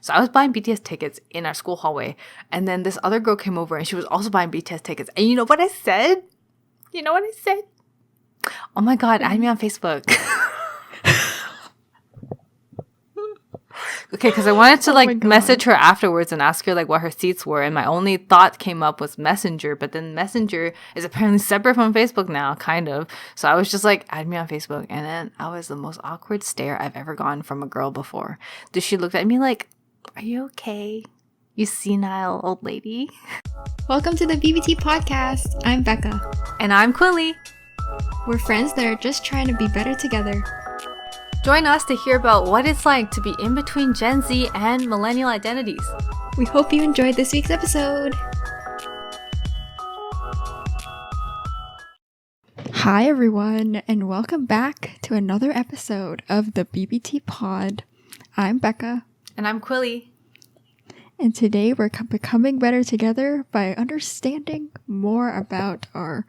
So I was buying BTS tickets in our school hallway. And then this other girl came over and she was also buying BTS tickets. And you know what I said? You know what I said? Oh my God, add me on Facebook. Okay, because I wanted to message her afterwards and ask her like what her seats were, and my only thought came up was Messenger, but then Messenger is apparently separate from Facebook now, kind of. So I was just like, add me on Facebook, and then I was the most awkward stare I've ever gotten from a girl before. She looked at me like, "Are you okay, you senile old lady?" Welcome to the BBT Podcast. I'm Becca. And I'm Quilly. We're friends that are just trying to be better together. Join us to hear about what it's like to be in between Gen Z and millennial identities. We hope you enjoyed this week's episode. Hi everyone, and welcome back to another episode of the BBT Pod. I'm Becca. And I'm Quilly. And today we're becoming better together by understanding more about our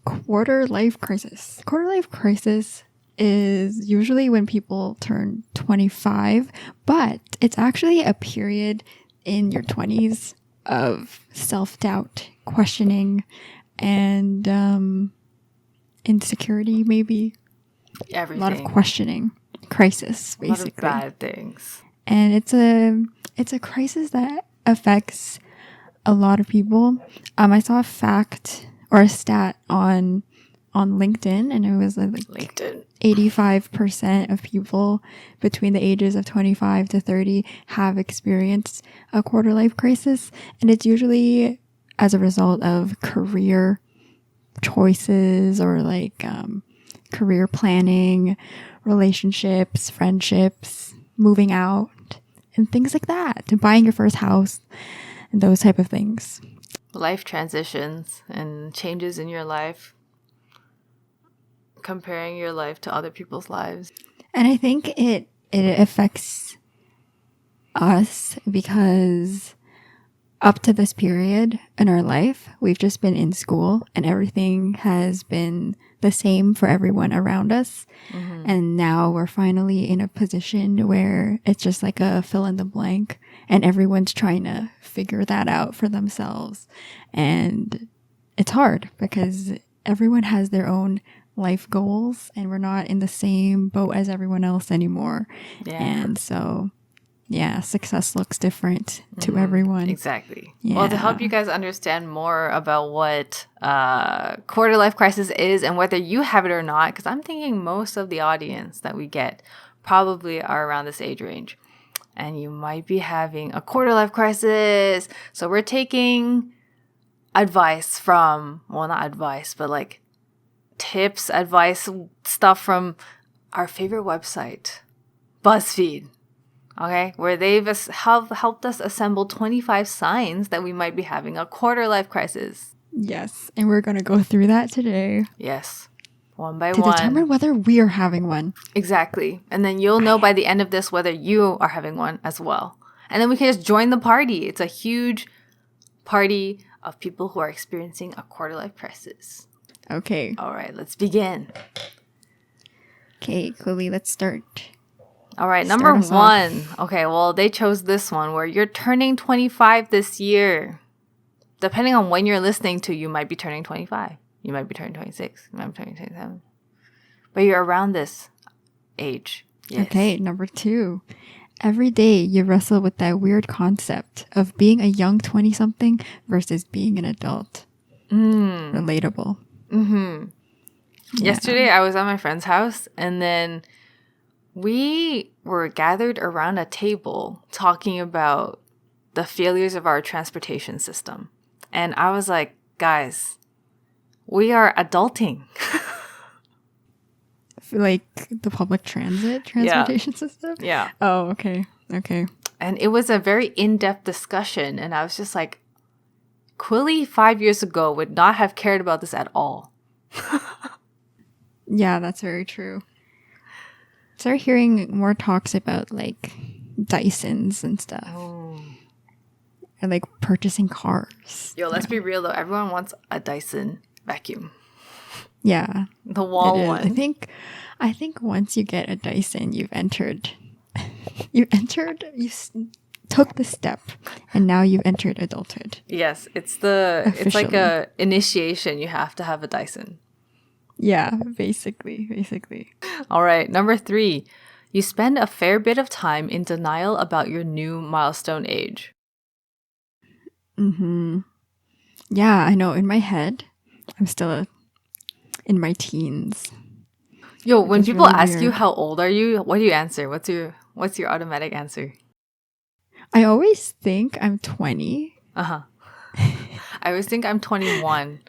quarter life crisis. Quarter life crisis is usually when people turn 25, but it's actually a period in your 20s of self-doubt, questioning, and insecurity, maybe. Everything. A lot of questioning. Crisis, basically. A lot of bad things. And it's a crisis that affects a lot of people. I saw a fact or a stat on LinkedIn, and it was like LinkedIn. 85% of people between the ages of 25 to 30 have experienced a quarter life crisis, and it's usually as a result of career choices or career planning, relationships, friendships, moving out, and things like that, to buying your first house and those type of things. Life transitions and changes in your life. Comparing your life to other people's lives. And I think it affects us because up to this period in our life, we've just been in school and everything has been the same for everyone around us. Mm-hmm. And now we're finally in a position where it's just like a fill in the blank and everyone's trying to figure that out for themselves. And it's hard because everyone has their own life goals and we're not in the same boat as everyone else anymore. Yeah. And so, yeah, success looks different to everyone. Exactly. Yeah. Well, to help you guys understand more about what quarter life crisis is and whether you have it or not, because I'm thinking most of the audience that we get probably are around this age range. And you might be having a quarter life crisis. So we're taking advice from, well, not advice, but like tips, advice, stuff from our favorite website, BuzzFeed, okay, where they've helped us assemble 25 signs that we might be having a quarter life crisis. Yes, and we're going to go through that today. Yes, one by one. To determine whether we are having one. Exactly. And then you'll know by the end of this whether you are having one as well. And then we can just join the party. It's a huge party of people who are experiencing a quarter life crisis. Okay. All right, let's begin. Okay, Chloe, let's start. All right, number one. Okay, well, they chose this one where you're turning 25 this year. Depending on when you're listening to, you might be turning 25. You might be turning 26. You might be turning 27. But you're around this age. Yes. Okay, number two. Every day you wrestle with that weird concept of being a young 20-something versus being an adult. Relatable. Mm-hmm. Yeah. Yesterday, I was at my friend's house, and then we were gathered around a table talking about the failures of our transportation system. And I was like, guys, we adulting. Like the public transportation system? Yeah. Oh, okay. Okay. And it was a very in-depth discussion, and I was just like, Quilly 5 years ago would not have cared about this at all. Yeah, that's very true. Start hearing more talks about like Dysons and stuff. Oh. And like purchasing cars. Yo, let's be real though. Everyone wants a Dyson vacuum. Yeah. The wall one. I think once you get a Dyson, you've entered. You took the step, and now you've entered adulthood. Yes, it's like a initiation. You have to have a Dyson. Yeah, basically. All right, number 3. You spend a fair bit of time in denial about your new milestone age. Yeah, I know. In my head, I'm still in my teens. Yo, when people really ask you weird. how old are you, what do you answer? What's your automatic answer? I always think I'm 20. I always think I'm 21.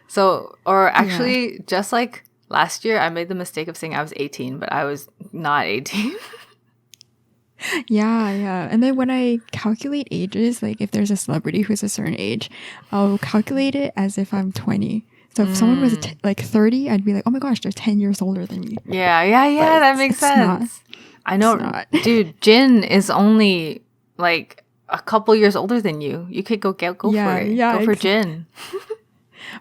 So, or actually, just like last year, I made the mistake of saying I was 18, but I was not 18. Yeah. And then when I calculate ages, like if there's a celebrity who's a certain age, I'll calculate it as if I'm 20. So if someone was like 30, I'd be like, oh my gosh, they're 10 years older than me. Yeah, that makes sense. I know, not. dude, Jin is only like a couple years older than you. You could go for it. Yeah, Go for Jin.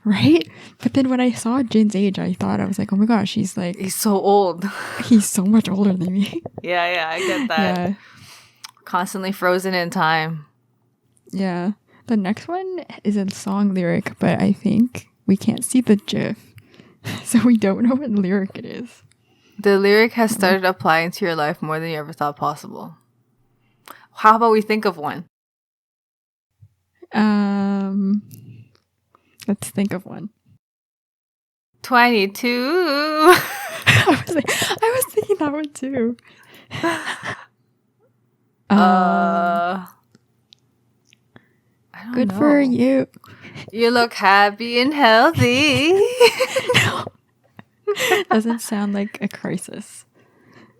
Right? But then when I saw Jin's age, I was like, oh my gosh, he's so old. He's so much older than me. Yeah, I get that. Yeah. Constantly frozen in time. Yeah. The next one is a song lyric, but I think we can't see the GIF. So we don't know what lyric it is. The lyric has started applying to your life more than you ever thought possible. How about we think of one? Let's think of one. 22. I was thinking that one too. I don't Good know. for you. You look happy and healthy. Doesn't sound like a crisis.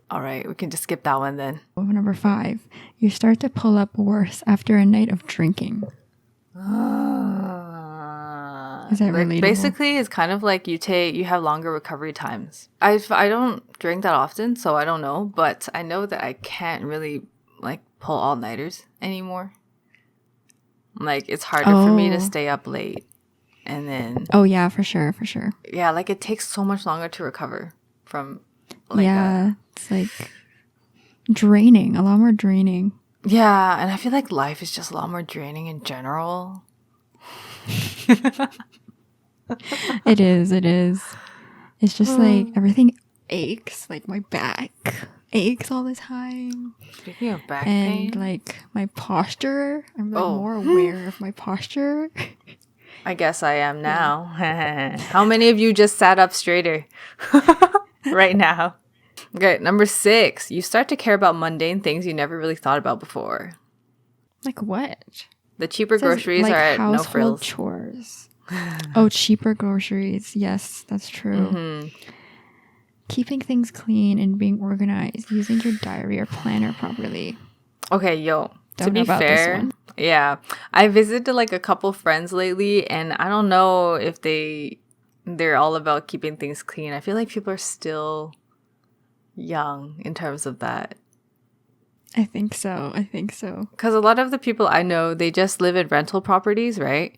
All right, we can just skip that one then. Number 5. You start to pull up worse after a night of drinking. Is that relatable? Basically, it's kind of like you have longer recovery times. I don't drink that often, so I don't know. But I know that I can't really like pull all-nighters anymore. Like, it's harder for me to stay up late. And then... Oh, yeah, for sure. Yeah, like, it takes so much longer to recover from... It's like draining, a lot more draining. Yeah, and I feel like life is just a lot more draining in general. It is. It's just like everything aches, like my back aches all the time. Speaking of back pain. And like my posture, I'm like more aware of my posture. I guess I am now. How many of you just sat up straighter right now? Okay, number 6. You start to care about mundane things you never really thought about before. Like what? The cheaper groceries like are at no household frills. Chores. Cheaper groceries. Yes, that's true. Keeping things clean and being organized, using your diary or planner properly. Okay, to be fair, yeah, I visited like a couple friends lately, and I don't know if they're all about keeping things clean. I feel like people are still young in terms of that. I think so. Because a lot of the people I know, they just live in rental properties, right?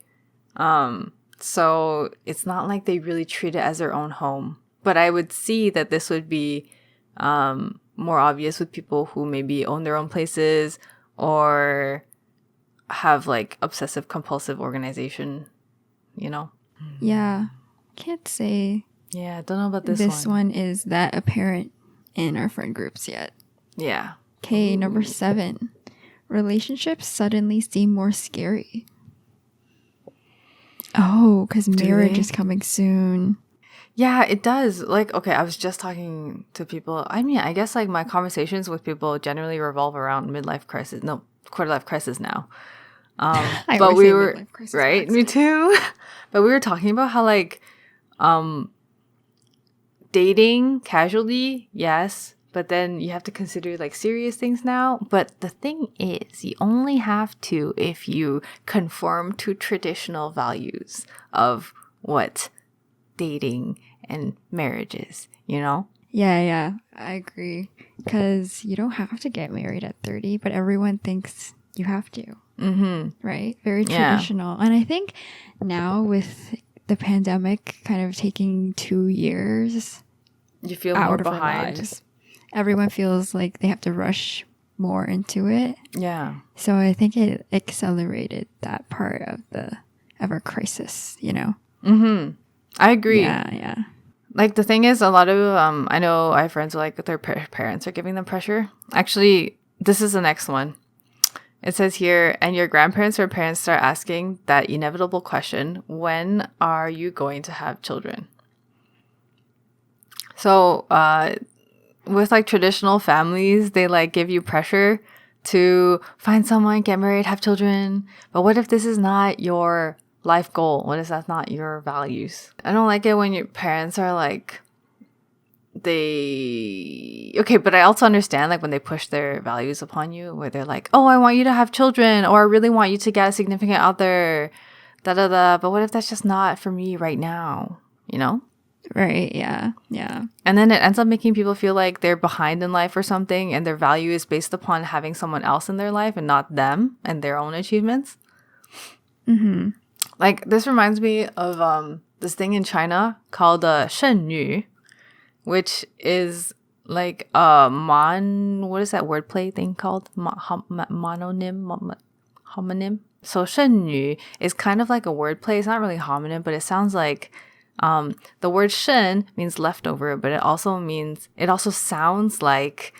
So it's not like they really treat it as their own home. But I would see that this would be more obvious with people who maybe own their own places or have like obsessive compulsive organization, you know? Yeah. Can't say. Yeah, I don't know about this one is that apparent in our friend groups yet. Yeah. Okay, number 7. Relationships suddenly seem more scary. Oh, because marriage is coming soon. Yeah, it does. Like, okay, I was just talking to people. I mean, I guess like my conversations with people generally revolve around quarter life crisis now. But we were right, me too. But we were talking about how like dating casually, yes, but then you have to consider like serious things now. But the thing is, you only have to if you conform to traditional values of what dating and marriage is, you know? Yeah, I agree. Because you don't have to get married at 30, but everyone thinks you have to. Right? Very traditional. And I think now with the pandemic kind of taking 2 years, you feel more behind. Everyone feels like they have to rush more into it. Yeah. So I think it accelerated that part of our crisis, you know? I agree. Yeah. Like, the thing is, a lot of, I know I have friends who, like, their parents are giving them pressure. Actually, this is the next one. It says here, and your grandparents or parents start asking that inevitable question, when are you going to have children? So, with, like, traditional families, they, like, give you pressure to find someone, get married, have children. But what if this is not your life goal? What if that's not your values? I don't like it when your parents are like, but I also understand, like, when they push their values upon you, where they're like, oh, I want you to have children, or I really want you to get a significant other, da da da. But what if that's just not for me right now? You know? Right. Yeah. And then it ends up making people feel like they're behind in life or something, and their value is based upon having someone else in their life and not them and their own achievements. Like, this reminds me of this thing in China called 剩女, which is like what is that wordplay thing called? Homonym. So 剩女 is kind of like a wordplay. It's not really homonym, but it sounds like the word 剩 means leftover, but it also sounds like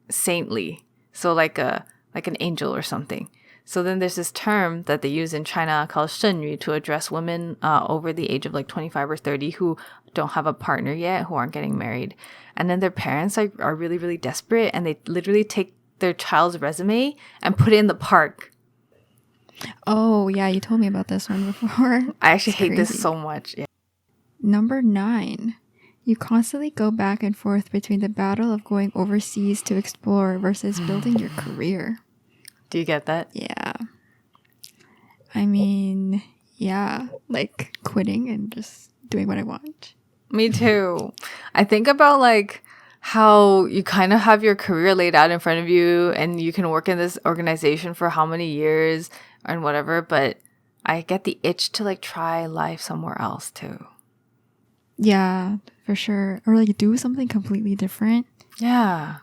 saintly. So like an angel or something. So then there's this term that they use in China called 剩女 to address women over the age of like 25 or 30 who don't have a partner yet, who aren't getting married. And then their parents are really, really desperate, and they literally take their child's resume and put it in the park. Oh, yeah, you told me about this one before. I actually hate this so much. Yeah. Number 9. You constantly go back and forth between the battle of going overseas to explore versus building your career. Do you get that? Yeah. I mean, yeah, like quitting and just doing what I want. Me too. I think about like how you kind of have your career laid out in front of you, and you can work in this organization for how many years and whatever, but I get the itch to like try life somewhere else too. Yeah, for sure. Or like do something completely different. Yeah.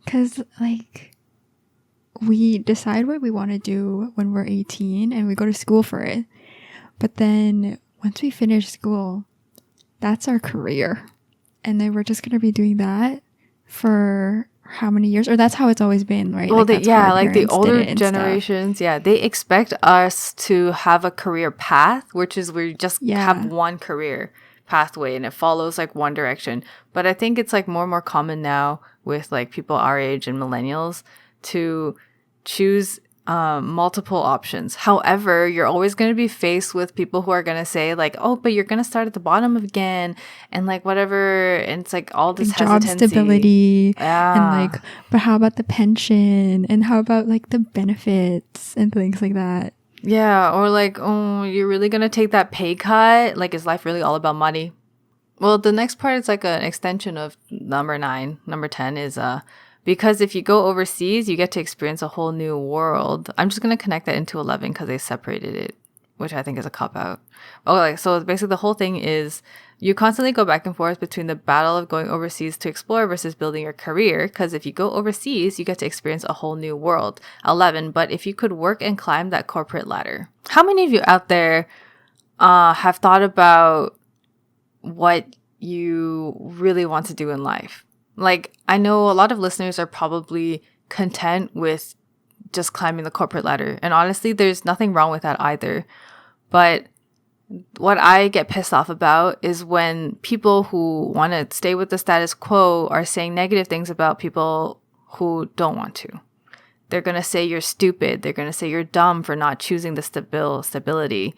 'Cause like we decide what we want to do when we're 18 and we go to school for it. But then once we finish school, that's our career. And then we're just going to be doing that for how many years? Or that's how it's always been, right? Well, like the older generations, they expect us to have a career path, which is we just have one career pathway and it follows like one direction. But I think it's like more and more common now with like people our age and millennials to choose multiple options. However, you're always going to be faced with people who are going to say like, oh, but you're going to start at the bottom again and like whatever. And it's like all this like job stability. Yeah. And like, but how about the pension? And how about like the benefits and things like that? Yeah. Or like, oh, you're really going to take that pay cut? Like, is life really all about money? Well, the next part is like an extension of number 9. Number 10 is because if you go overseas, you get to experience a whole new world. I'm just going to connect that into 11 because they separated it, which I think is a cop-out. Okay, so basically the whole thing is you constantly go back and forth between the battle of going overseas to explore versus building your career, because if you go overseas, you get to experience a whole new world. 11, but if you could work and climb that corporate ladder. How many of you out there have thought about what you really want to do in life? Like, I know a lot of listeners are probably content with just climbing the corporate ladder. And honestly, there's nothing wrong with that either. But what I get pissed off about is when people who want to stay with the status quo are saying negative things about people who don't want to. They're going to say you're stupid. They're going to say you're dumb for not choosing the stability.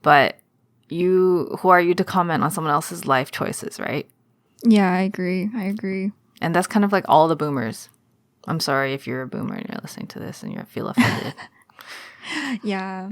But who are you to comment on someone else's life choices, right? Yeah, I agree. And that's kind of like all the boomers. I'm sorry if you're a boomer and you're listening to this and you feel offended. Yeah.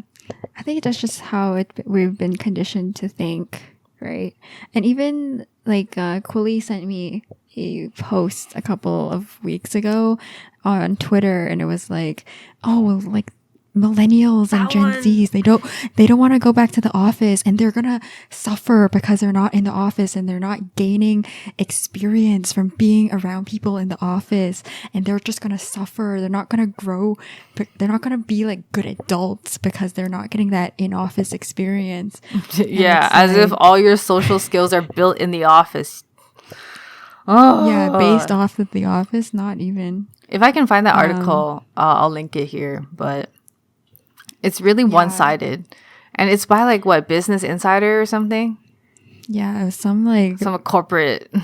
I think that's just how we've been conditioned to think, right? And even like Quilly sent me a post a couple of weeks ago on Twitter, and it was like, oh, well, like millennials and Gen Zs, they don't want to go back to the office, and they're gonna suffer because they're not in the office and they're not gaining experience from being around people in the office, and they're just gonna suffer. They're not gonna grow, but they're not gonna be like good adults because they're not getting that in-office experience. Yeah, as like, if all your social skills are built in the office. Oh yeah, based off of the office, not even. If I can find that article, I'll link it here, but it's really one-sided. And it's by like what, Business Insider or something? Yeah, it was some corporate like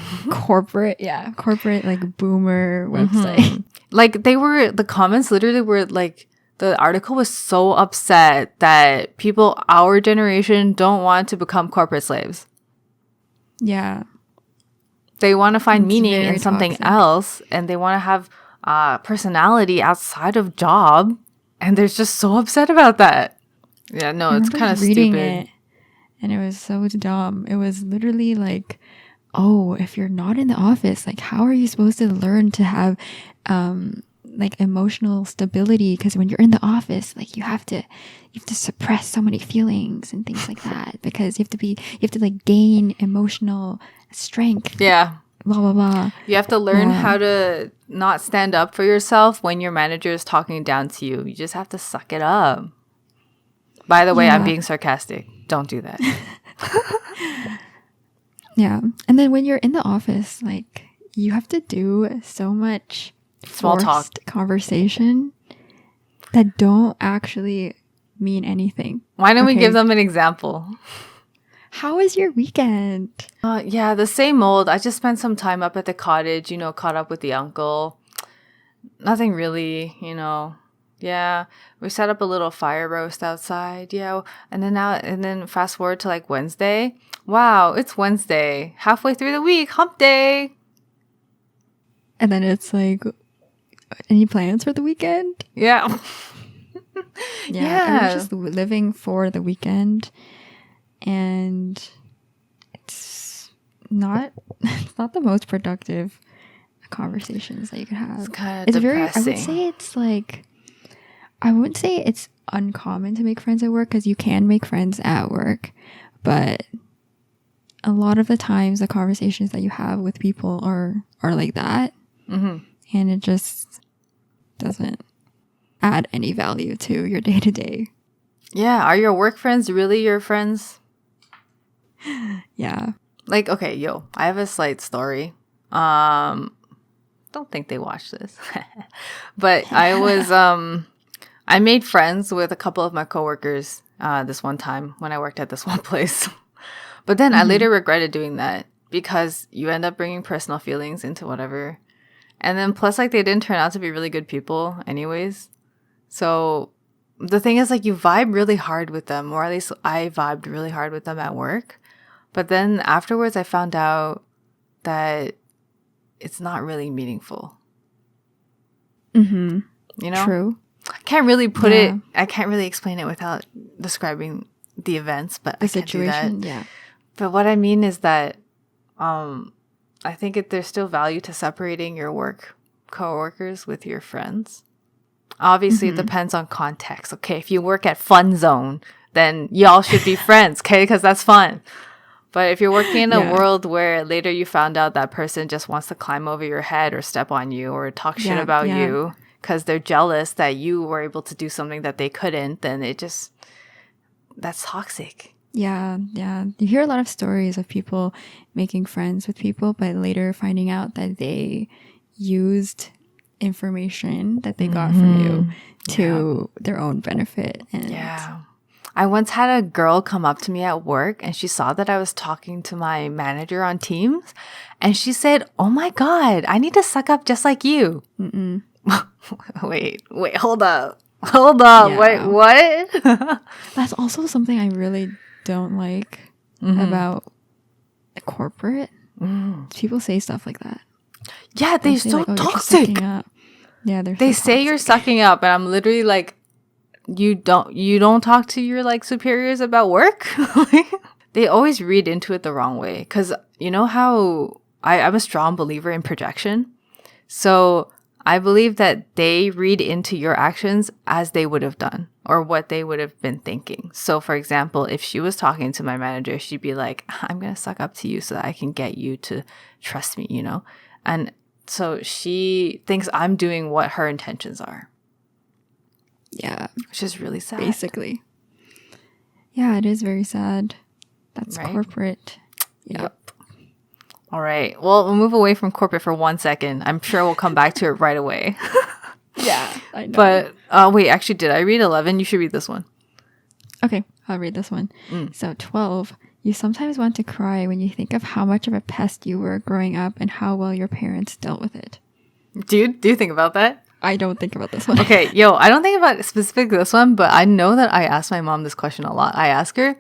boomer website. Like the comments literally were like, the article was so upset that people our generation don't want to become corporate slaves. Yeah. They want to find meaning in very something toxic. else, and they want to have personality outside of job, and they're just so upset about that. Yeah, no, it's kind of reading stupid. it, and it was so dumb. It was literally like, oh, if you're not in the office, like how are you supposed to learn to have like emotional stability? Because when you're in the office, like you have to suppress so many feelings and things like that, because you have to like gain emotional strength. Yeah. Blah blah blah. You have to learn how to not stand up for yourself when your manager is talking down to you. You just have to suck it up. By the way, I'm being sarcastic. Don't do that. Yeah. And then when you're in the office, like you have to do so much Small talk conversation that don't actually mean anything. Why don't we give them an example? How was your weekend? Yeah, the same old. I just spent some time up at the cottage, caught up with the uncle. Nothing really, Yeah, we set up a little fire roast outside. Yeah, and then fast forward to like Wednesday. Wow, it's Wednesday. Halfway through the week, hump day. And then it's like, any plans for the weekend? Yeah. I was just living for the weekend, and it's not the most productive conversations that you could have. It's kind of depressing. I would say it's like, I wouldn't say it's uncommon to make friends at work, because you can make friends at work, but a lot of the times the conversations that you have with people are like that. Mm-hmm. And it just doesn't add any value to your day-to-day. Yeah, are your work friends really your friends? Yeah. Like, okay, I have a slight story. Don't think they watch this. But I made friends with a couple of my coworkers this one time when I worked at this one place. But then I later regretted doing that, because you end up bringing personal feelings into whatever. And then plus, like, they didn't turn out to be really good people anyways. So the thing is, like, you vibe really hard with them, or at least I vibed really hard with them at work. But then afterwards, I found out that it's not really meaningful. Mm-hmm. True. I can't really put it, I can't really explain it without describing the events, but the I situation, can't do that. yeah. But what I mean is that I think there's still value to separating your coworkers with your friends. Obviously, it depends on context. Okay, if you work at Fun Zone, then y'all should be friends, okay? Because that's fun. But if you're working in a world where later you found out that person just wants to climb over your head or step on you or talk shit about you because they're jealous that you were able to do something that they couldn't, then that's toxic. Yeah. You hear a lot of stories of people making friends with people, but later finding out that they used information that they got from you to their own benefit. And I once had a girl come up to me at work, and she saw that I was talking to my manager on Teams, and she said, "Oh my God, I need to suck up just like you." Wait, hold up. Wait, what? That's also something I really don't like about corporate. People say stuff like that. Yeah, they're so toxic. Yeah, they say you're sucking up, and I'm literally like, you don't talk to your like superiors about work. They always read into it the wrong way, because you know how I'm a strong believer in projection. So I believe that they read into your actions as they would have done, or what they would have been thinking. So, for example, if she was talking to my manager, she'd be like, I'm going to suck up to you so that I can get you to trust me, you know? And so she thinks I'm doing what her intentions are. Yeah. Which is really sad. Basically. Yeah, it is very sad. That's right? Corporate. Yep. All right. Well, we'll move away from corporate for 1 second. I'm sure we'll come back to it right away. Yeah, I know. But wait, actually, did I read 11? You should read this one. Okay, I'll read this one. So 12, you sometimes want to cry when you think of how much of a pest you were growing up and how well your parents dealt with it. Do you think about that? I don't think about this one. Okay, I don't think about specifically this one, but I know that I ask my mom this question a lot. I ask her,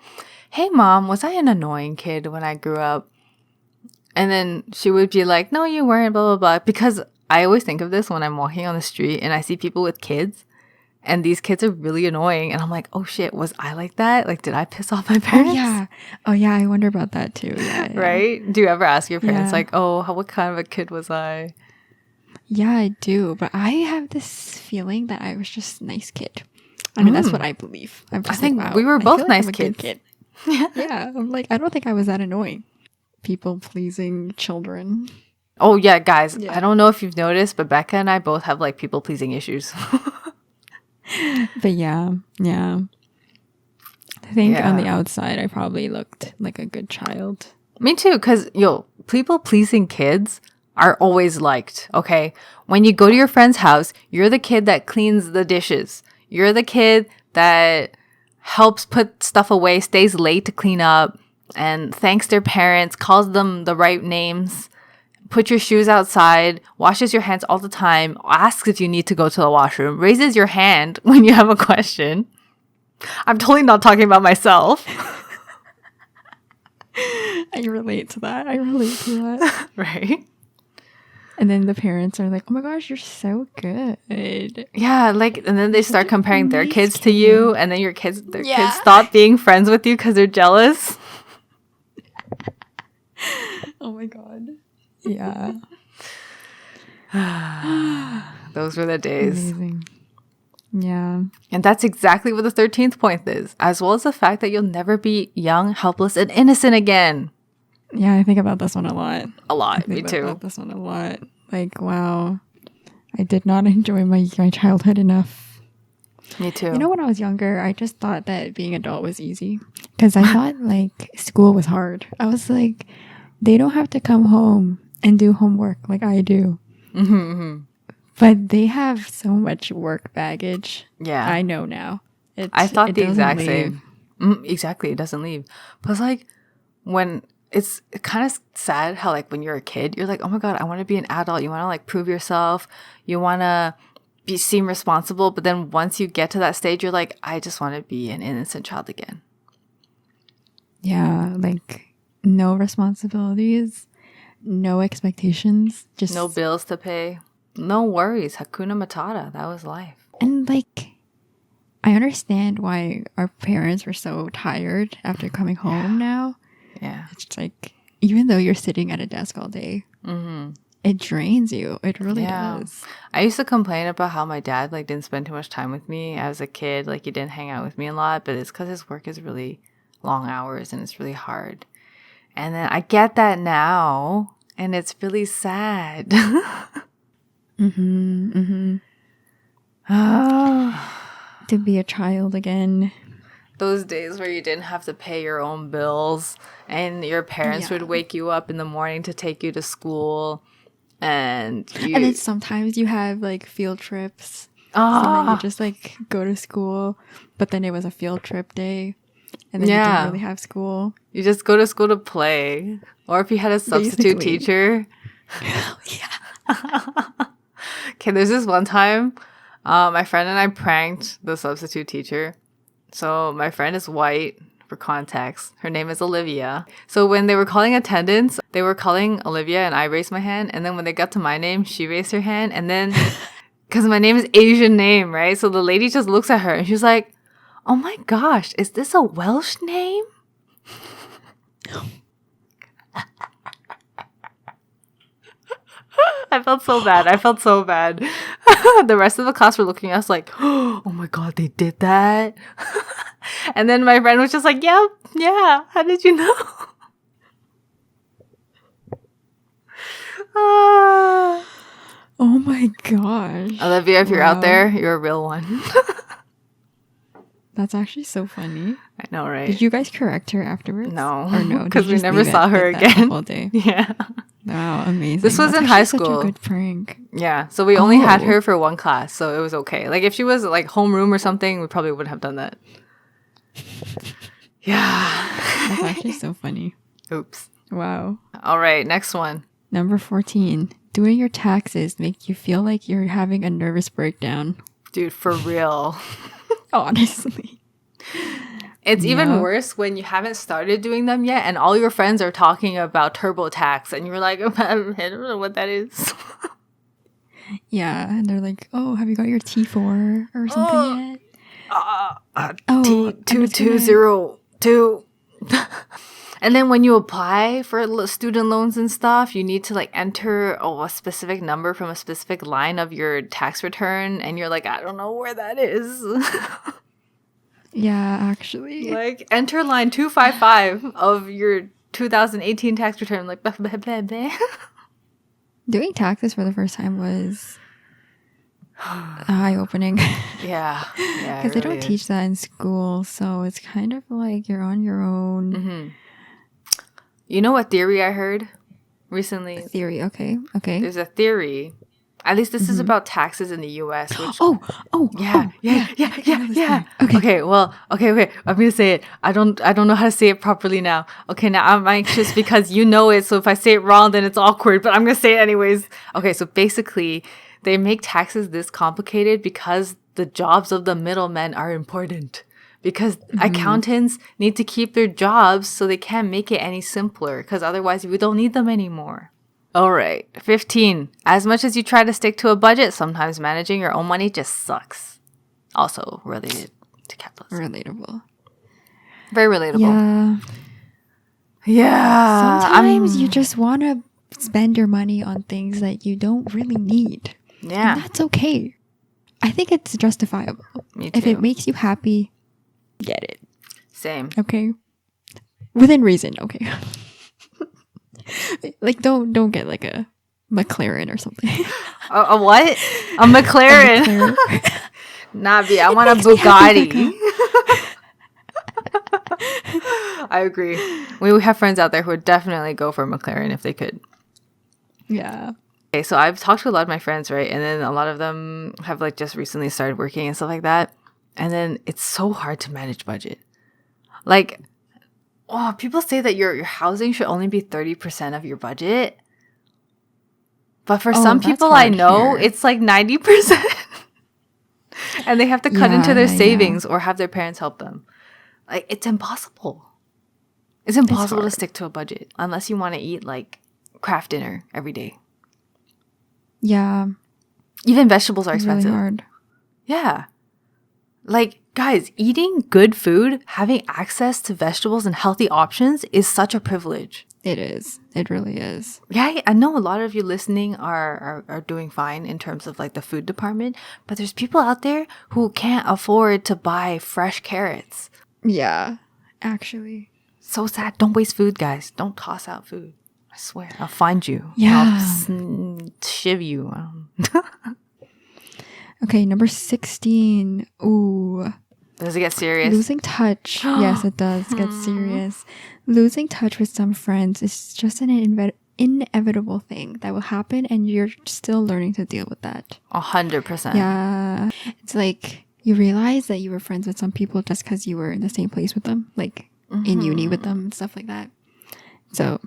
hey, Mom, was I an annoying kid when I grew up? And then she would be like, no, you weren't, blah, blah, blah. Because I always think of this when I'm walking on the street and I see people with kids. And these kids are really annoying. And I'm like, oh, shit, was I like that? Like, did I piss off my parents? Oh, yeah, I wonder about that, too. Yeah. Right? Do you ever ask your parents, like, oh, what kind of a kid was I? Yeah, I do. But I have this feeling that I was just a nice kid. I mean, that's what I believe. I think we were both nice kids. Yeah, I'm like, I don't think I was that annoying. People-pleasing children. Oh, yeah, guys. Yeah. I don't know if you've noticed, but Becca and I both have, like, people-pleasing issues. But yeah. I think on the outside, I probably looked like a good child. Me too, because, people-pleasing kids are always liked, okay? When you go to your friend's house, you're the kid that cleans the dishes. You're the kid that helps put stuff away, stays late to clean up, and thanks their parents, calls them the right names, put your shoes outside, washes your hands all the time, asks if you need to go to the washroom, raises your hand when you have a question. I'm totally not talking about myself. I relate to that. Right? And then the parents are like, oh my gosh, you're so good. Yeah, like, and then they start comparing their kids to you, and then their kids stop being friends with you because they're jealous. Oh my god. Yeah. Those were the days. Amazing. Yeah. And that's exactly what the 13th point is, as well as the fact that you'll never be young, helpless, and innocent again. Yeah, I think about this one a lot. Me too. About this one a lot. Like, wow, I did not enjoy my childhood enough. Me too. You know, when I was younger, I just thought that being an adult was easy because I thought like school was hard. I was like, they don't have to come home and do homework like I do. Mm-hmm. But they have so much work baggage. Yeah. I know now. I thought the exact same. Exactly. It doesn't leave. But it's like when it's kind of sad how like when you're a kid, you're like, oh my God, I want to be an adult. You want to like prove yourself. You want to seem responsible. But then once you get to that stage, you're like, I just want to be an innocent child again. Yeah. Like no responsibilities, no expectations, just no bills to pay. No worries. Hakuna Matata. That was life. And like, I understand why our parents were so tired after coming home now. Yeah. It's like, even though you're sitting at a desk all day, it drains you. It really does. I used to complain about how my dad like didn't spend too much time with me as a kid. Like he didn't hang out with me a lot, but it's because his work is really long hours and it's really hard. And then I get that now and it's really sad. To be a child again. Those days where you didn't have to pay your own bills and your parents would wake you up in the morning to take you to school. And then sometimes you have like field trips. So then you just like go to school, but then it was a field trip day. And then you didn't really have school. You just go to school to play. Or if you had a substitute teacher. Okay, there's this one time, my friend and I pranked the substitute teacher. So my friend is white, for context. Her name is Olivia. So when they were calling attendance, they were calling Olivia and I raised my hand. And then when they got to my name, she raised her hand. And then, because my name is Asian name, right? So the lady just looks at her and she's like, oh my gosh, is this a Welsh name? I felt so bad. The rest of the class were looking at us like, oh my God, they did that. And then my friend was just like, yep, yeah. How did you know? Oh my gosh. Olivia, if you're out there, you're a real one. That's actually so funny. I know, right? Did you guys correct her afterwards? No. Or no? Because we never saw her again. All day. Yeah. Wow, amazing. This was That's in high actually school. Such a good prank. Yeah. So we only had Oh. her for one class, so it was okay. Like if she was like homeroom or something, we probably wouldn't have done that. Yeah. That's actually so funny. Oops. Wow. All right, next one. Number 14. Doing your taxes make you feel like you're having a nervous breakdown. Dude, for real. Honestly. It's even worse when you haven't started doing them yet and all your friends are talking about TurboTax and you're like, I don't know what that is. Yeah, and they're like, oh, have you got your T4 or something yet? T2202. And then when you apply for student loans and stuff, you need to like enter a specific number from a specific line of your tax return. And you're like, I don't know where that is. Yeah, actually. Like enter line 255 of your 2018 tax return. Like, blah, blah, blah, blah. Doing taxes for the first time was eye-opening. Yeah. Because they don't teach that in school. So it's kind of like you're on your own. Mm-hmm. You know what theory I heard recently? Theory, okay. There's a theory. At least this is about taxes in the U.S. Which yeah. Okay. Well, okay. I'm gonna say it. I don't know how to say it properly now. Okay, now I'm anxious because you know it. So if I say it wrong, then it's awkward. But I'm gonna say it anyways. Okay, so basically, they make taxes this complicated because the jobs of the middlemen are important. Because accountants need to keep their jobs, so they can't make it any simpler. Because otherwise, we don't need them anymore. All right, 15. As much as you try to stick to a budget, sometimes managing your own money just sucks. Also related to capitalism. Relatable. Very relatable. Yeah. Sometimes you just want to spend your money on things that you don't really need. Yeah. And that's okay. I think it's justifiable. Me too. If it makes you happy, get it. Same. Okay. Within reason, okay. Like don't get like a McLaren or something. A what? A McLaren. Nabi, I want a Bugatti. I agree. We have friends out there who would definitely go for a McLaren if they could. Yeah. Okay, so I've talked to a lot of my friends, right? And then a lot of them have like just recently started working and stuff like that. And then it's so hard to manage budget. Like, oh, people say that your housing should only be 30% of your budget. But for some people I know, it's like 90%. And they have to cut into their savings or have their parents help them. Like, it's impossible. It's impossible to stick to a budget unless you want to eat like craft dinner every day. Yeah. Even vegetables are expensive. Really hard. Yeah. Like, guys, eating good food, having access to vegetables and healthy options is such a privilege. It is. It really is. Yeah, I know a lot of you listening are doing fine in terms of like the food department, but there's people out there who can't afford to buy fresh carrots. Yeah, actually. So sad. Don't waste food, guys. Don't toss out food. I swear. I'll find you. Yeah. I'll shiv you. Okay, number 16. Ooh. Does it get serious? Losing touch. Yes, it does get serious. Losing touch with some friends is just an inevitable thing that will happen, and you're still learning to deal with that. 100%. Yeah. It's like you realize that you were friends with some people just because you were in the same place with them, like in uni with them and stuff like that. So,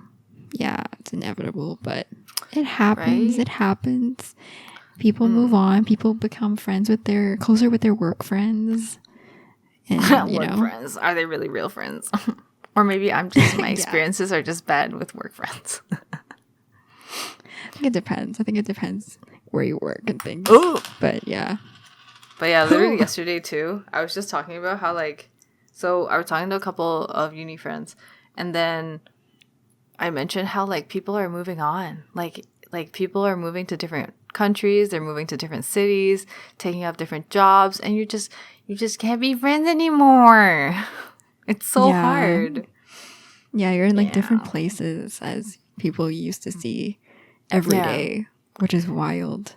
yeah, it's inevitable, but it happens. Right? It happens. People move on. People become closer with their work friends. And, work friends. Are they really real friends? Or maybe my experiences are just bad with work friends. I think it depends where you work and things. Ooh. But yeah, literally yesterday too, I was just talking about how so I was talking to a couple of uni friends, and then I mentioned how people are moving on. Like like people are moving to different countries, they're moving to different cities, taking up different jobs, and you just can't be friends anymore. It's so hard. Yeah, you're in like different places as people used to see every day, which is wild.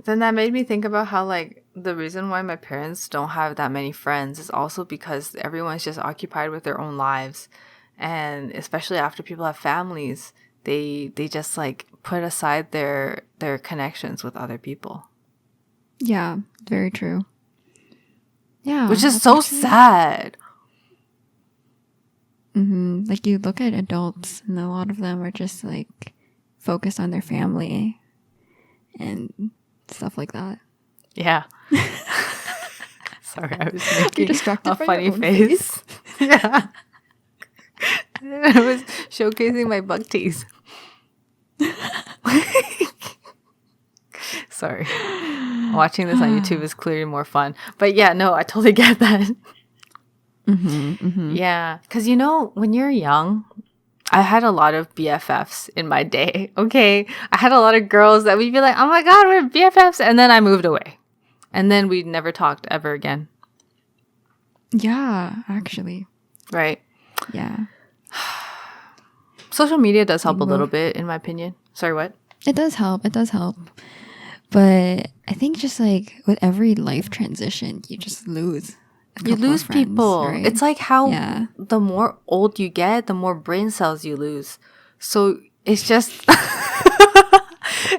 Then that made me think about how like the reason why my parents don't have that many friends is also because everyone's just occupied with their own lives. And especially after people have families, they just like put aside their connections with other people. Yeah, very true. Yeah. Which is so sad. Mm-hmm. Like you look at adults and a lot of them are just like focused on their family and stuff like that. Yeah. Sorry, I was making distracted a by funny your own face. Yeah. I was showcasing my buck teeth. Sorry. Watching this on YouTube is clearly more fun. But yeah, no, I totally get that. Yeah. Because, you know, when you're young, I had a lot of BFFs in my day. Okay. I had a lot of girls that we'd be like, oh my God, we're BFFs. And then I moved away. And then we never talked ever again. Yeah, actually. Right. Yeah. Social media does help a little bit, in my opinion. Sorry, what? It does help. It does help. But I think just like with every life transition, you just lose. You lose friends, people. right? It's like how the more old you get, the more brain cells you lose. So it's just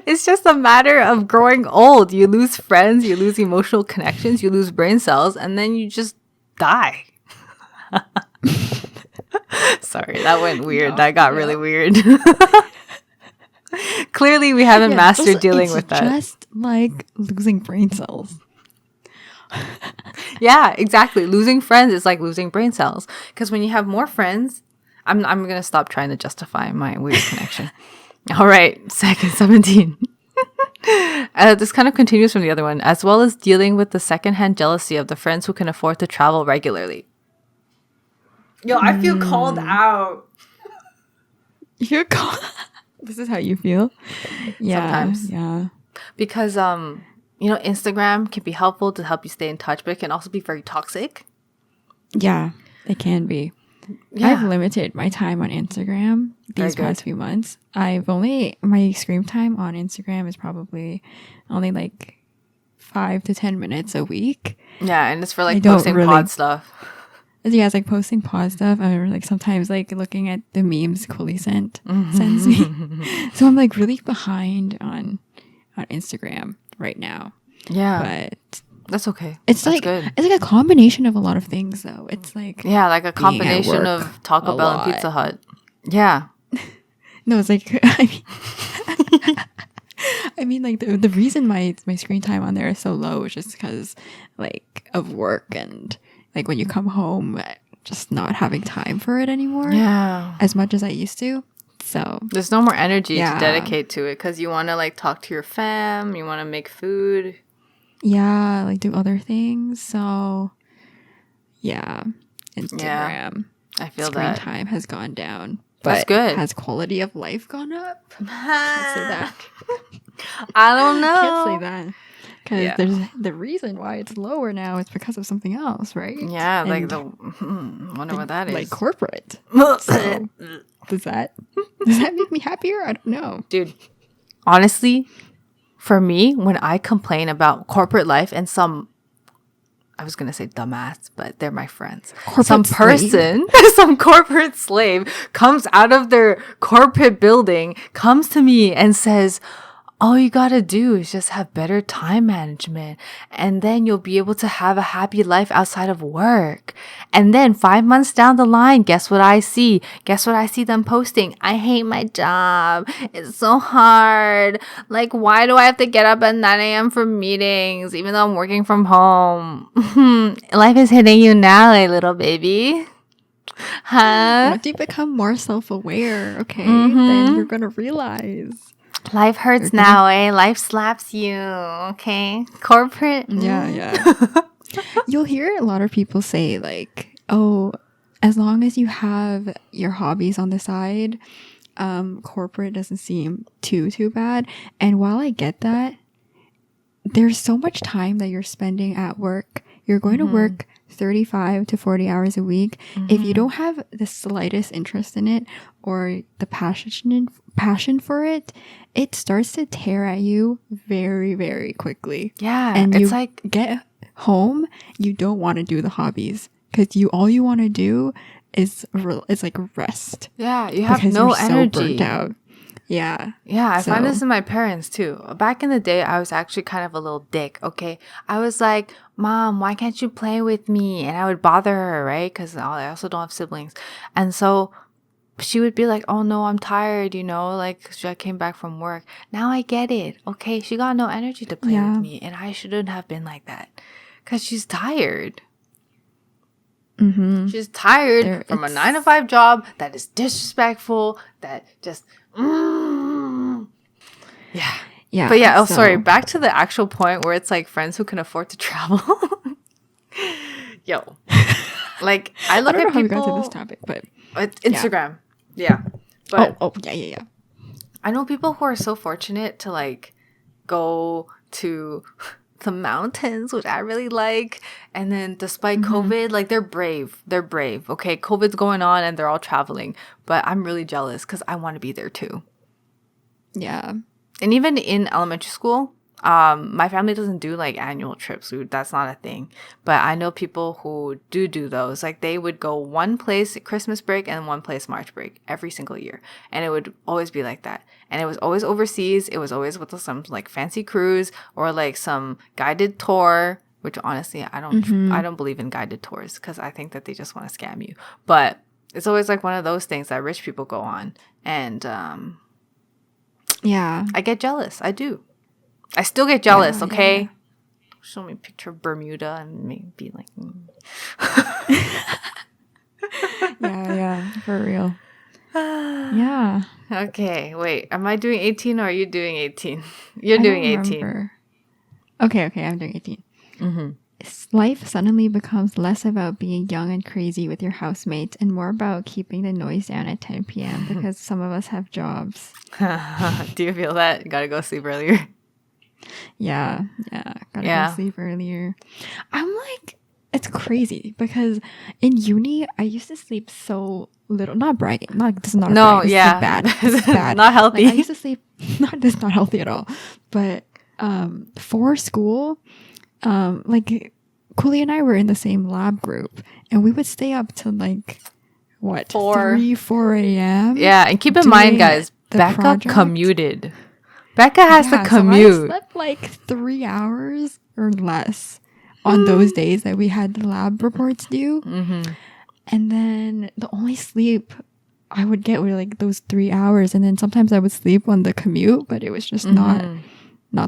it's just a matter of growing old. You lose friends, you lose emotional connections, you lose brain cells, and then you just die. Sorry, that went weird. That got really weird. Clearly, we haven't mastered dealing with that. It's just like losing brain cells. Yeah, exactly. Losing friends is like losing brain cells. Because when you have more friends, I'm going to stop trying to justify my weird connection. All right, second 17. This kind of continues from the other one, as well as dealing with the secondhand jealousy of the friends who can afford to travel regularly. Yo, I feel called out. You're called. This is how you feel. Yeah, sometimes. Yeah. Because you know, Instagram can be helpful to help you stay in touch, but it can also be very toxic. Yeah, it can be. Yeah. I've limited my time on Instagram these past few months. My screen time on Instagram is probably only like 5 to 10 minutes a week. Yeah, and it's for like posting pod stuff. Yeah, it's like posting pod stuff. I'm like sometimes like looking at the memes Quilly sends me. So I'm like really behind on Instagram right now. Yeah. But that's okay. It's that's like good. It's like a combination of a lot of things though. It's like like a combination of Taco Bell and Pizza Hut. Yeah. No, it's like I mean like the reason my screen time on there is so low is just because like of work and like when you come home just not having time for it anymore. Yeah. As much as I used to. So there's no more energy to dedicate to it because you want to like talk to your fam, you want to make food. Yeah, like do other things. So yeah, Instagram. Yeah, I feel screen time has gone down. That's good. Has quality of life gone up? Can't say that. I don't know. Can't say that. Because there's the reason why it's lower now is because of something else, right? Yeah, like wonder what that is. Like corporate. So, does that make me happier? I don't know. Dude, honestly, for me, when I complain about corporate life and some, I was going to say dumbass, but they're my friends. Some corporate slave comes out of their corporate building, comes to me and says, all you got to do is just have better time management. And then you'll be able to have a happy life outside of work. And then 5 months down the line, guess what I see? Guess what I see them posting? I hate my job. It's so hard. Like, why do I have to get up at 9 a.m. for meetings, even though I'm working from home? Life is hitting you now, little baby. Huh? Once you become more self-aware, okay, then you're going to realize. Life hurts now, Life slaps you, okay? Corporate. Yeah. You'll hear a lot of people say, like, oh, as long as you have your hobbies on the side, corporate doesn't seem too bad. And while I get that, there's so much time that you're spending at work. You're going to work 35 to 40 hours a week. If you don't have the slightest interest in it or the passion for it, it starts to tear at you very, very quickly. Yeah. And it's you like, get home, you don't want to do the hobbies because all you want to do is like rest. yeah, you have Because no you're energy. so burnt out. Yeah. Yeah, I find this So- in my parents too. Back in the day, I was actually kind of a little dick, okay? I was like, Mom, why can't you play with me? And I would bother her, right? Because I also don't have siblings. And so she would be like, oh no, I'm tired, like I came back from work. Now I get it. Okay, she got no energy to play Yeah. with me. And I shouldn't have been like that. Because she's tired. Mhm. She's tired from a 9-to-5 job that is disrespectful, that just... Yeah. Yeah. But yeah, so- sorry. Back to the actual point where it's like friends who can afford to travel. Yo. Like, I look I don't know at how we people... got to this topic, but Instagram. Yeah. But yeah. I know people who are so fortunate to like go to the mountains, which I really like. And then despite COVID, like they're brave. They're brave. Okay, COVID's going on and they're all traveling. But I'm really jealous because I want to be there too. Yeah. And even in elementary school, my family doesn't do like annual trips. That's not a thing. But I know people who do those. Like they would go one place Christmas break and one place March break every single year. And it would always be like that. And it was always overseas. It was always with some like fancy cruise or like some guided tour, which honestly, I don't believe in guided tours because I think that they just want to scam you. But it's always like one of those things that rich people go on. And Yeah. I get jealous. I do. I still get jealous, Yeah, okay? yeah. Show me a picture of Bermuda and maybe like... Yeah, for real. Yeah. Okay, wait. Am I doing 18 or are you doing 18? You're doing 18. Remember. Okay, I'm doing 18. Life suddenly becomes less about being young and crazy with your housemates and more about keeping the noise down at 10 p.m. because some of us have jobs. Do you feel that? You gotta go sleep earlier. Yeah. Gotta go sleep earlier. I'm like, it's crazy because in uni, I used to sleep so little. Not bragging. This is not No, bragging. yeah. Bad. This is bad. Not healthy. Like, I used to sleep. This is not healthy at all. But for school, like Quilly and I were in the same lab group, and we would stay up till like what 3-4 a.m. Yeah, and keep in mind, guys, Becca project. commuted. Becca has to commute. So I slept like 3 hours or less on those days that we had the lab reports due. And then the only sleep I would get were like those 3 hours. And then sometimes I would sleep on the commute, but it was just not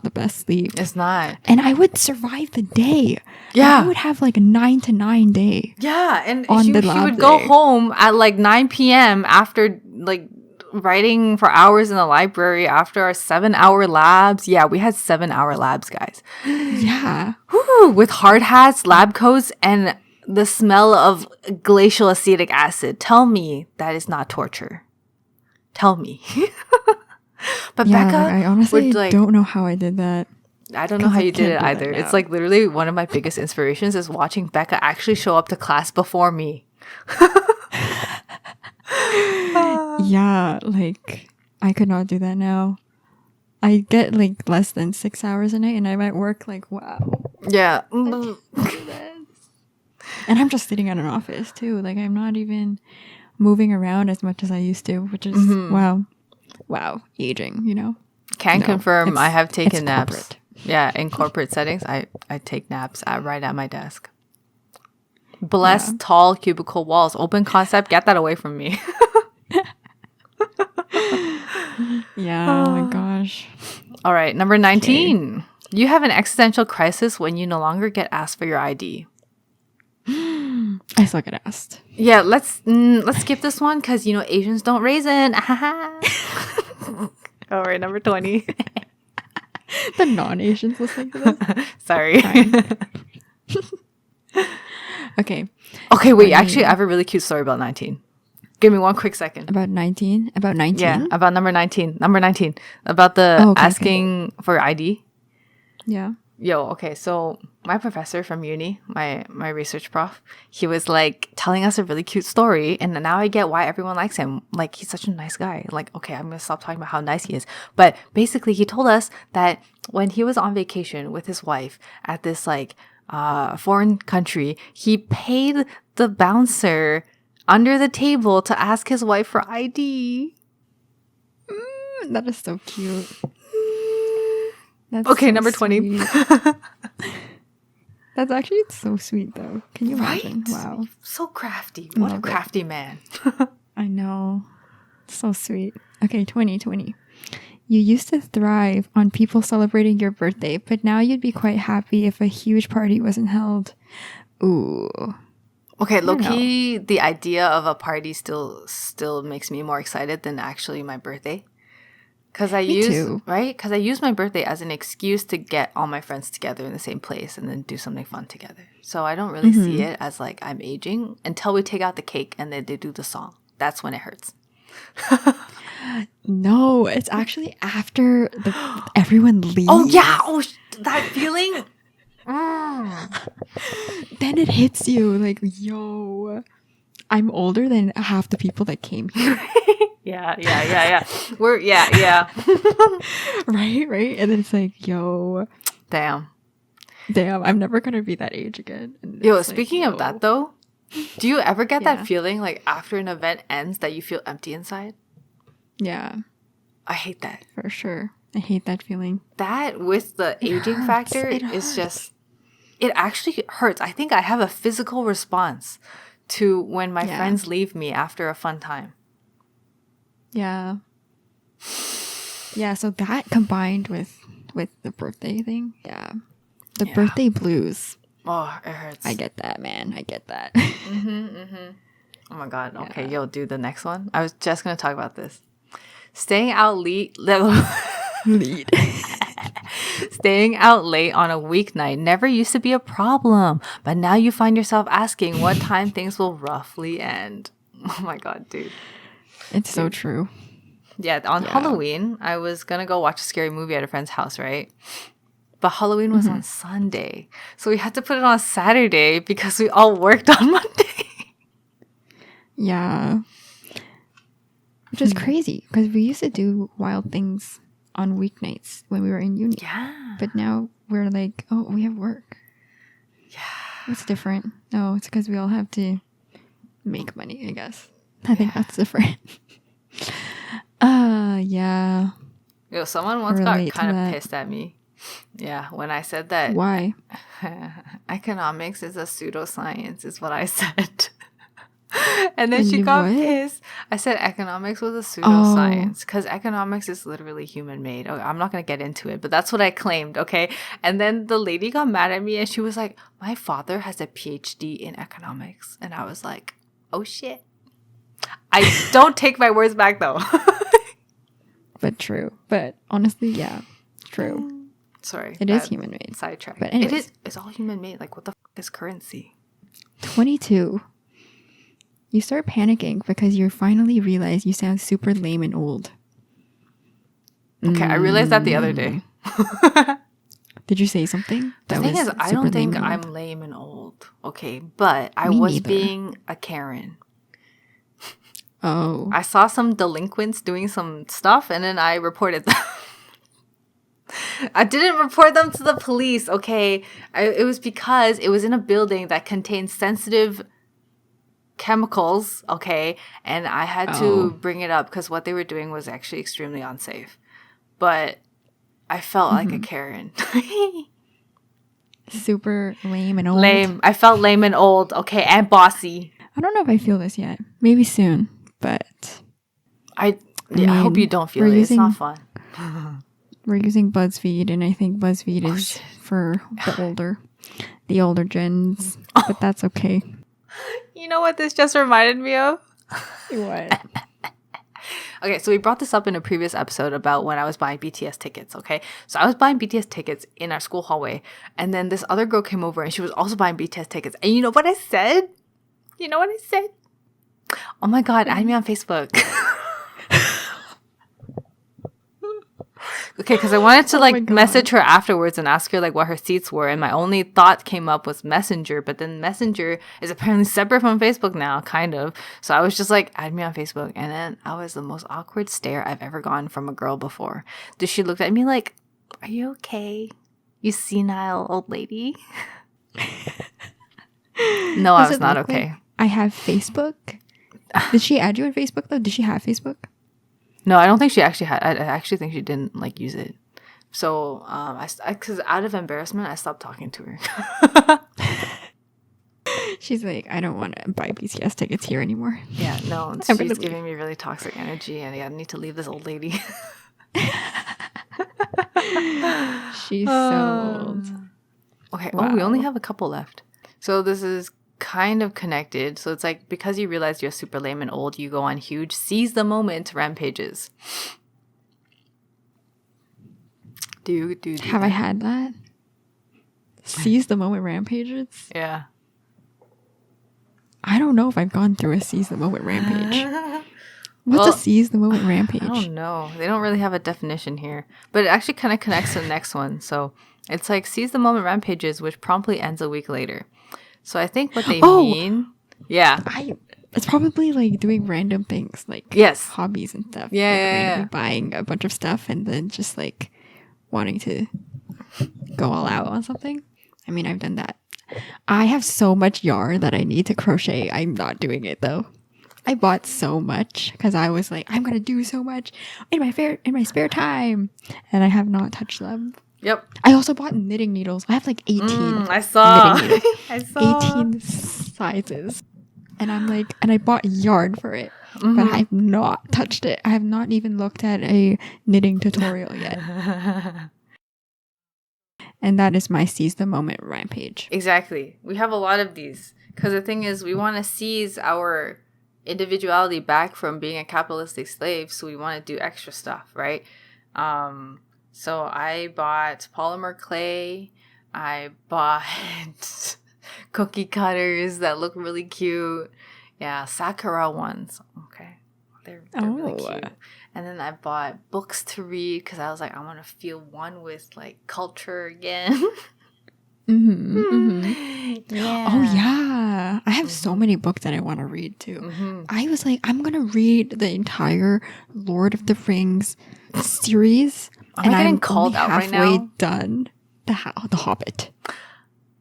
the best sleep. It's not. And I would survive the day. Yeah. And I would have like a 9 to 9 day. Yeah, and on she the lab would go day. home at like 9 p.m. after like writing for hours in the library after our 7-hour labs. Yeah, we had 7-hour labs, guys. Yeah. Whew, with hard hats, lab coats, and the smell of glacial acetic acid. Tell me that is not torture. Tell me. But Yeah, Becca, like, I honestly would, like, don't know how I did that. I don't know how you did it can't do either. that It's now. like literally one of my biggest inspirations is watching Becca actually show up to class before me. Yeah, like I could not do that now. I get like less than 6 hours a night and I might work like, wow. Yeah. Do this. And I'm just sitting in an office too. Like I'm not even moving around as much as I used to, which is wow, aging, you know. Can No, confirm I have taken it's naps. corporate. Yeah, in corporate settings, I take naps right at my desk. Bless tall cubicle walls. Open concept, get that away from me. Yeah, oh my gosh. All right, number 19. Okay. You have an existential crisis when you no longer get asked for your ID. I still get asked. Yeah, let's skip this one because Asians don't raisin. All right, number 20. The non-Asians listening to this. Sorry. Okay. Okay, wait. Actually, I have a really cute story about 19. Give me one quick second. About 19? About 19? Yeah, about number 19. Number 19. About the asking for ID. Yeah. Yo, okay, so my professor from uni, my research prof, he was like telling us a really cute story, and now I get why everyone likes him. Like, he's such a nice guy. Like, okay, I'm gonna stop talking about how nice he is. But basically, he told us that when he was on vacation with his wife at this like foreign country, he paid the bouncer under the table to ask his wife for ID. That is so cute. That's okay, so number 20. That's actually so sweet, though. Can you imagine? Wow. So crafty. What a crafty man. I know. So sweet. Okay, 2020. You used to thrive on people celebrating your birthday, but now you'd be quite happy if a huge party wasn't held. Ooh. Okay, low-key, the idea of a party still makes me more excited than actually my birthday. Because I use my birthday as an excuse to get all my friends together in the same place and then do something fun together. So I don't really see it as like I'm aging until we take out the cake and then they do the song. That's when it hurts. No, it's actually after everyone leaves. Oh yeah, that feeling. Then it hits you like, yo, I'm older than half the people that came here. Yeah. Yeah. Right. And then it's like, yo. Damn, I'm never going to be that age again. Yo, speaking of that though, do you ever get that feeling like after an event ends that you feel empty inside? Yeah. I hate that. For sure. I hate that feeling. That with the aging factor is just, it actually hurts. I think I have a physical response to when my friends leave me after a fun time. Yeah. Yeah, so that combined with the birthday thing, the birthday blues. Oh, it hurts. I get that, man. I get that. Oh my god. Okay, yo, do the next one. I was just gonna talk about this. Staying out late. Staying out late on a weeknight never used to be a problem, but now you find yourself asking what time things will roughly end. Oh my god, dude. It's so true. Yeah, on Halloween, I was gonna go watch a scary movie at a friend's house, right? But Halloween was on Sunday. So we had to put it on Saturday because we all worked on Monday. Yeah. Which is crazy because we used to do wild things on weeknights when we were in uni. Yeah. But now we're like, oh, we have work. Yeah. It's different. No, it's because we all have to make money, I guess. I think that's different. Yeah. Yo, someone once got kind of pissed at me. Yeah, when I said that. Why? Economics is a pseudoscience, is what I said. And then she got pissed. I said economics was a pseudoscience because economics is literally human made. Okay, I'm not going to get into it, but that's what I claimed, okay? And then the lady got mad at me and she was like, my father has a PhD in economics. And I was like, oh shit. I don't take my words back though. But true. But honestly, yeah, true. Sorry. It is human made. Sidetrack. But anyways, it's all human made. Like, what the fuck is currency? 22. You start panicking because you finally realize you sound super lame and old. Okay, I realized that the other day. Did you say something? The thing is, I don't think I'm lame and old. Okay, but I was being a Karen. Oh. I saw some delinquents doing some stuff and then I reported them. I didn't report them to the police, okay? It was because it was in a building that contained sensitive chemicals, okay? And I had to bring it up because what they were doing was actually extremely unsafe. But I felt like a Karen. Super lame and old. Lame. I felt lame and old, okay? And bossy. I don't know if I feel this yet. Maybe soon, but... I hope you don't feel it. It's not fun. We're using BuzzFeed, and I think BuzzFeed is for the older gens, but that's okay. You know what this just reminded me of? What? Okay, so we brought this up in a previous episode about when I was buying BTS tickets, okay? So I was buying BTS tickets in our school hallway, and then this other girl came over, and she was also buying BTS tickets. And you know what I said? Oh my God, add me on Facebook. Okay, because I wanted to message her afterwards and ask her like what her seats were, and my only thought came up was Messenger, but then Messenger is apparently separate from Facebook now, kind of. So I was just like, add me on Facebook, and then I was the most awkward stare I've ever gotten from a girl before. She looked at me like, "Are you okay? You senile old lady?" No, I was not okay. Like I have Facebook. Did she add you on Facebook though? Did she have Facebook? No, I don't think she actually had. I actually think she didn't like use it. So, because out of embarrassment, I stopped talking to her. She's like, I don't want to buy BTS tickets here anymore. Yeah, no, she's giving me really toxic energy, and I need to leave this old lady. She's so old. Okay. Wow. Oh, we only have a couple left. So this is kind of connected. So it's like, because you realize you're super lame and old, you go on huge seize the moment rampages. Have I had that? Seize the moment rampages? Yeah. I don't know if I've gone through a seize the moment rampage. What's a seize the moment rampage? I don't know. They don't really have a definition here. But it actually kind of connects to the next one. So it's like seize the moment rampages, which promptly ends a week later. So I think what they mean... Yeah. It's probably like doing random things, like hobbies and stuff. Yeah, like buying a bunch of stuff and then just like wanting to go all out on something. I mean, I've done that. I have so much yarn that I need to crochet. I'm not doing it though. I bought so much because I was like, I'm gonna do so much in my spare time, and I have not touched them. Yep. I also bought knitting needles. I have like 18. I saw. I saw 18 sizes, and I'm like, and I bought yarn for it, but I have not touched it. I have not even looked at a knitting tutorial yet. And that is my seize the moment rampage. Exactly. We have a lot of these because the thing is, we want to seize our individuality back from being a capitalistic slave, so we want to do extra stuff, right? So I bought polymer clay. I bought cookie cutters that look really cute. Yeah, Sakura ones. Okay, they're really cute. And then I bought books to read because I was like, I want to feel one with like culture again. Yeah. Oh yeah, I have so many books that I want to read too. I was like, I'm gonna read the entire Lord of the Rings series, and I'm called out right now. Halfway done the Hobbit.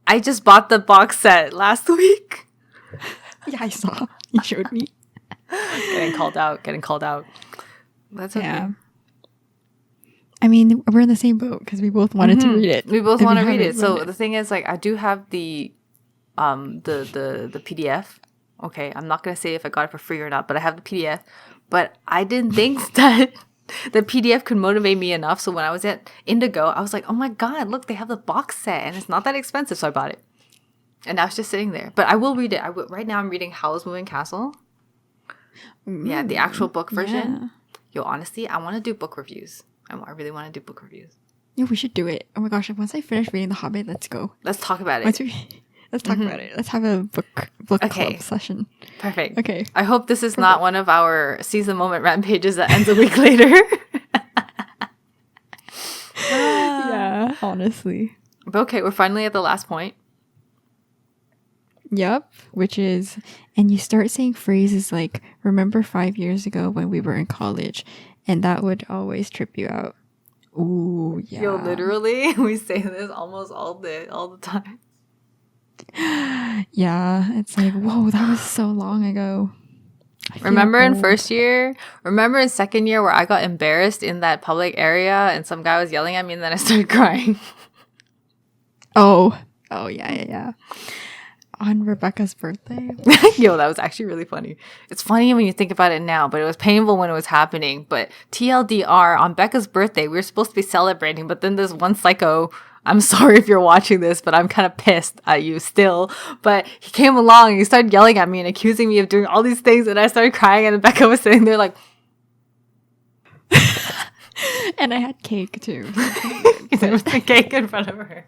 I just bought the box set last week. Yeah, I saw. You showed me. Getting called out. That's okay. Yeah. I mean, we're in the same boat because we both wanted to read it. We both want to read it. So the thing is, like, I do have the PDF. Okay, I'm not gonna say if I got it for free or not, but I have the PDF. But I didn't think that the PDF could motivate me enough. So when I was at Indigo, I was like, oh my god, look, they have the box set and it's not that expensive. So I bought it, and now it's just sitting there. But I will read it. Right now I'm reading Howl's Moving Castle. Yeah, the actual book version. Yeah. Yo, honestly, I want to do book reviews. I really want to do book reviews. Yeah, we should do it. Oh my gosh, once I finish reading The Hobbit, let's go. Let's talk about it. Let's talk about it. Let's have a book club session. Perfect. Okay. I hope this is not one of our seize the moment rampages that ends a week later. Yeah, honestly. But okay, we're finally at the last point. Yep, which is, and you start saying phrases like, remember 5 years ago when we were in college, and that would always trip you out. Ooh, yeah. Yo, literally, we say this almost all the time. Yeah, it's like, whoa, that was so long ago. Remember in first year? Remember in second year where I got embarrassed in that public area and some guy was yelling at me and then I started crying? Oh, yeah. On Rebecca's birthday. Yo, that was actually really funny. It's funny when you think about it now, but it was painful when it was happening. But TLDR, on Becca's birthday, we were supposed to be celebrating, but then there's one psycho, I'm sorry if you're watching this, but I'm kind of pissed at you still. But he came along and he started yelling at me and accusing me of doing all these things, and I started crying, and Becca was sitting there like... And I had cake too. There was the cake in front of her.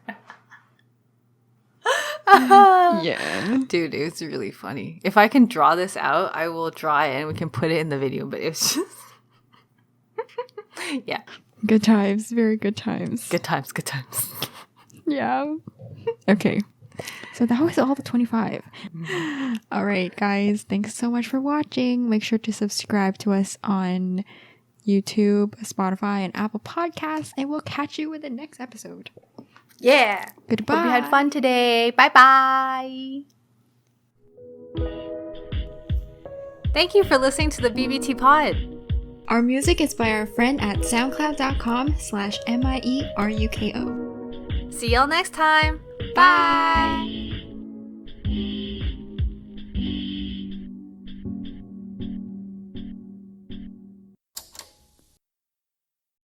Yeah. Dude, it's really funny. If I can draw this out, I will draw it and we can put it in the video, but it's just... yeah. Good times. Very good times. Good times, good times. Yeah. Okay. So that was all the 25. All right, guys. Thanks so much for watching. Make sure to subscribe to us on YouTube, Spotify, and Apple Podcasts, and we'll catch you in the next episode. Yeah. Goodbye. Hope you had fun today. Bye-bye. Thank you for listening to the BBT Pod. Our music is by our friend at soundcloud.com/MIERUKO. See y'all next time. Bye.